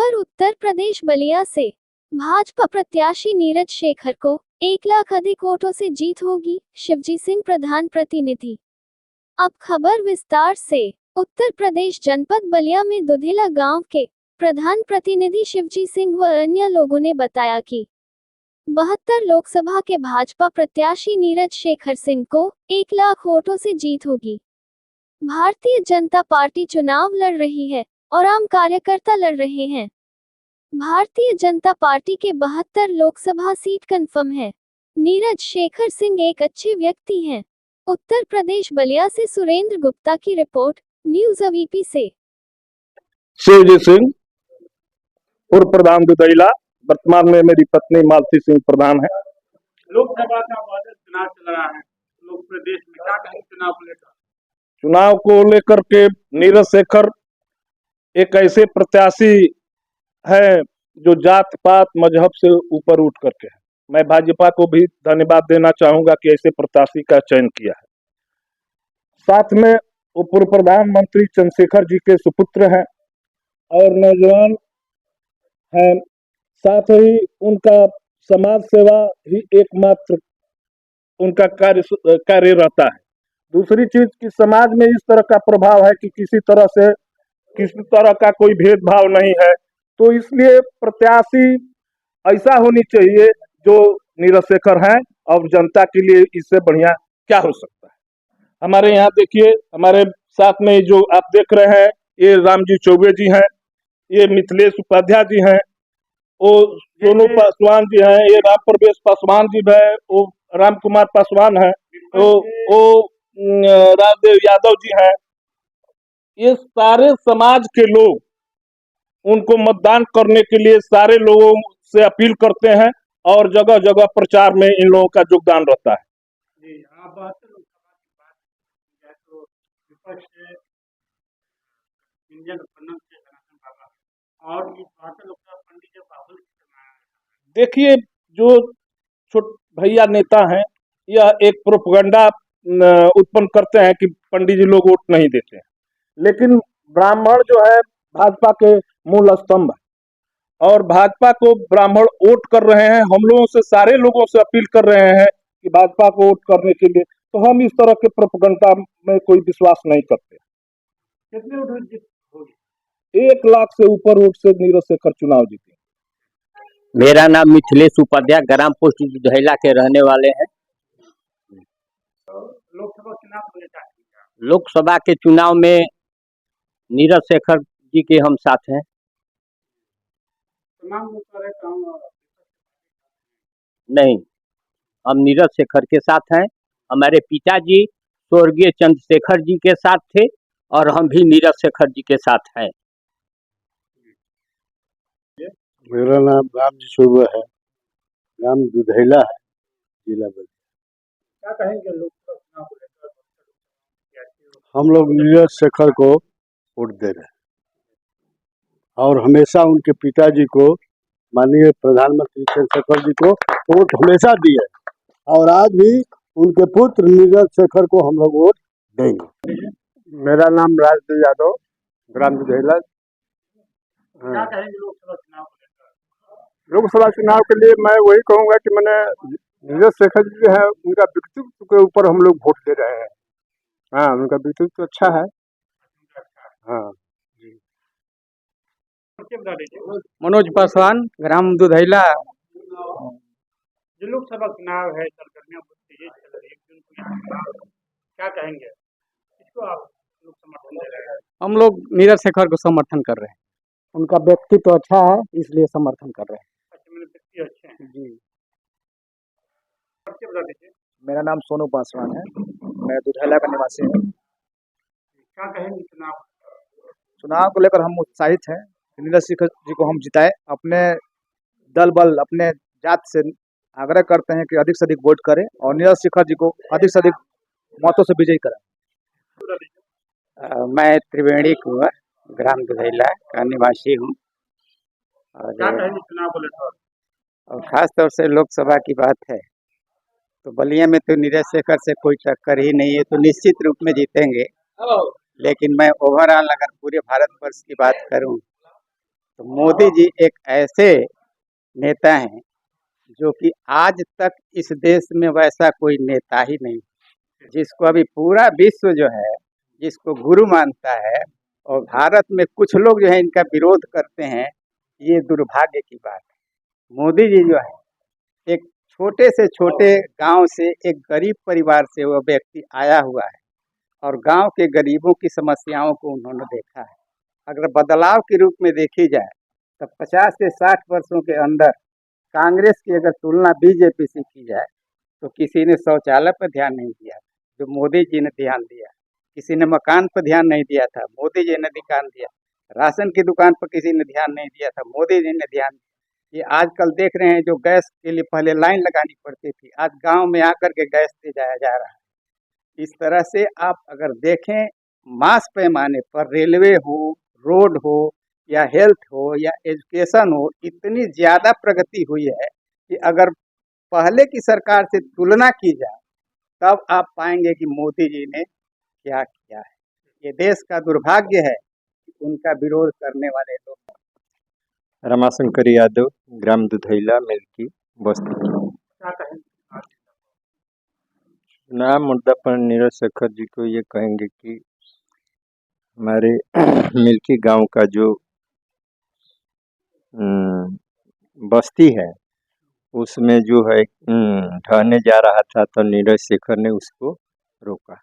खबर उत्तर प्रदेश बलिया से। भाजपा प्रत्याशी नीरज शेखर को 1 लाख अधिक वोटों से जीत होगी, शिवजी सिंह प्रधान प्रतिनिधि। अब खबर विस्तार से। उत्तर प्रदेश जनपद बलिया में दुधेला गांव के प्रधान प्रतिनिधि शिवजी सिंह व अन्य लोगों ने बताया कि 72 लोकसभा के भाजपा प्रत्याशी नीरज शेखर सिंह को 1 लाख वोटों से जीत होगी। भारतीय जनता पार्टी चुनाव लड़ रही है और आम कार्यकर्ता लड़ रहे हैं। भारतीय जनता पार्टी के 72 लोकसभा सीट कंफर्म है। नीरज शेखर सिंह एक अच्छे व्यक्ति हैं। उत्तर प्रदेश बलिया से सुरेंद्र गुप्ता की रिपोर्ट, न्यूज अवीपी से। शिवजी सिंह पूर्व प्रधान दुधैला, वर्तमान में मेरी पत्नी मालती सिंह प्रधान है। लोकसभा का बजट चुनाव चल रहा है, लोग प्रदेश में क्या कहेंगे चुनाव को लेकर? चुनाव को लेकर के नीरज शेखर एक ऐसे प्रत्याशी है जो जात पात मजहब से ऊपर उठ करके है। मैं भाजपा को भी धन्यवाद देना चाहूंगा कि ऐसे प्रत्याशी का चयन किया है। साथ में वो पूर्व प्रधानमंत्री चंद्रशेखर जी के सुपुत्र हैं और नौजवान हैं। साथ ही उनका समाज सेवा ही एकमात्र उनका कार्य रहता है। दूसरी चीज कि समाज में इस तरह का प्रभाव है कि किसी तरह का कोई भेदभाव नहीं है, तो इसलिए प्रत्याशी ऐसा होनी चाहिए जो नीरज शेखर हैं और जनता के लिए इससे बढ़िया क्या हो सकता है। हमारे यहाँ देखिए, हमारे साथ में जो आप देख रहे हैं ये रामजी चौबे जी हैं, ये मिथिलेश उपाध्याय जी हैं, वो सोनू पासवान जी हैं, ये राम प्रवेश पासवान जी है, वो राम कुमार पासवान है, वो राजदेव यादव जी हैं। ये सारे समाज के लोग उनको मतदान करने के लिए सारे लोगों से अपील करते हैं और जगह जगह प्रचार में इन लोगों का योगदान रहता है। जी, आप लोकसभा की बात की जाए तो विपक्ष से इंडियन गठबंधन से सनातन बाबा और इस बार लोकसभा पंडित जी बाबुल देखिए, जो छोट भैया नेता हैं यह एक प्रोपगंडा उत्पन्न करते हैं कि पंडित जी लोग वोट नहीं देते हैं, लेकिन ब्राह्मण जो है भाजपा के मूल स्तंभ है और भाजपा को ब्राह्मण वोट कर रहे हैं। हम लोगों से सारे लोगों से अपील कर रहे हैं कि भाजपा को वोट करने के लिए, तो हम इस तरह के प्रोपगंडा में कोई विश्वास नहीं करते। कितने वोट होगी? 1 लाख से ऊपर वोट से नीरज शेखर चुनाव जीते। मेरा नाम मिथिलेश उपाध्याय, ग्राम पोस्ट दुधैला के रहने वाले हैं। लोकसभा चुनाव को लेकर लोकसभा के चुनाव में नीरज शेखर जी के हम साथ हैं। तमाम लोग नहीं, हम नीरज शेखर के साथ हैं। हमारे पिताजी स्वर्गीय चंद्रशेखर जी के साथ थे और हम भी नीरज शेखर जी के साथ हैं। मेरा नाम रामजी चौबे है, ग्राम दुधैला है, जिला बलिया। क्या कहेंगे लोकसभा चुनाव को लेकर? हम लोग नीरज शेखर को वोट दे रहे हैं और हमेशा उनके पिताजी को, माननीय प्रधानमंत्री चंद्रशेखर जी को वोट हमेशा दिए और आज भी उनके पुत्र नीरज शेखर को हम लोग वोट देंगे। मेरा नाम राजदेव यादव, ग्राम दुधैला। क्या कहेंगे लोकसभा चुनाव को लेकर? लोकसभा चुनाव के लिए मैं वही कहूँगा कि मैंने नीरज शेखर जी जो है उनका व्यक्तित्व के ऊपर हम लोग वोट दे रहे हैं। हाँ, उनका व्यक्तित्व अच्छा है। हाँ जी। मनोज पासवान, ग्राम दुधैला। जो लोकसभा चुनाव है सरगर्मियां बहुत तेजी से चल रही है, 1 जून को यहाँ चुनाव है। क्या कहेंगे इसको आप लोग समर्थन दे रहे हैं? हम लोग नीरज शेखर को समर्थन कर रहे हैं। उनका व्यक्तित्व अच्छा है, इसलिए समर्थन कर रहे हैं। अच्छा, मेरे व्यक्ति अच्छे हैं जी। बता दीजिए। मेरा नाम सोनू पासवान है, मैं दुधैला का निवासी हूँ। क्या कहेंगे चुनाव को लेकर हम उत्साहित हैं। नीरज शेखर जी को हम जिताए, अपने दल बल अपने जात से आग्रह करते हैं कि अधिक से अधिक वोट करें और नीरज शेखर जी को अधिक से अधिक मतों से विजयी करें। मैं त्रिवेणी कुंवर, ग्राम दुधैला का निवासी हूँ क्या कहेंगे चुनाव को लेकर? और खास तौर से लोकसभा की बात है तो बलिया में तो नीरज शेखर से कोई टक्कर ही नहीं है, तो निश्चित रूप में जीतेंगे। लेकिन मैं ओवरऑल अगर पूरे भारतवर्ष की बात करूं तो मोदी जी एक ऐसे नेता हैं जो कि आज तक इस देश में वैसा कोई नेता ही नहीं, जिसको अभी पूरा विश्व जो है जिसको गुरु मानता है, और भारत में कुछ लोग जो है इनका विरोध करते हैं, ये दुर्भाग्य की बात है। मोदी जी जो है एक छोटे से छोटे गांव से, एक गरीब परिवार से वह व्यक्ति आया हुआ है और गांव के गरीबों की समस्याओं को उन्होंने देखा है। अगर बदलाव के रूप में देखी जाए तो 50 से 60 वर्षों के अंदर कांग्रेस की अगर तुलना बीजेपी से की जाए तो किसी ने शौचालय पर ध्यान नहीं दिया जो मोदी जी ने ध्यान दिया, किसी ने मकान पर ध्यान नहीं दिया था, मोदी जी ने ध्यान दिया, राशन की दुकान पर किसी ने ध्यान नहीं दिया था, मोदी जी ने ध्यान दिया। ये आजकल देख रहे हैं जो गैस के लिए पहले लाइन लगानी पड़ती थी, आज गांव में आकर के गैस दे जाया जा रहा है। इस तरह से आप अगर देखें मास पैमाने पर रेलवे हो, रोड हो या हेल्थ हो या एजुकेशन हो, इतनी ज़्यादा प्रगति हुई है कि अगर पहले की सरकार से तुलना की जाए तब आप पाएंगे कि मोदी जी ने क्या किया है। ये देश का दुर्भाग्य है कि उनका विरोध करने वाले लोग। रमाशंकर यादव, ग्राम दुधैला, मिल्की बस्ती। क्या कहेंगे आज? चुनाव मुद्दा पर नीरज शेखर जी को ये कहेंगे कि हमारे मिल्की गांव का जो बस्ती है उसमें जो है ढहने जा रहा था तो नीरज शेखर ने उसको रोका।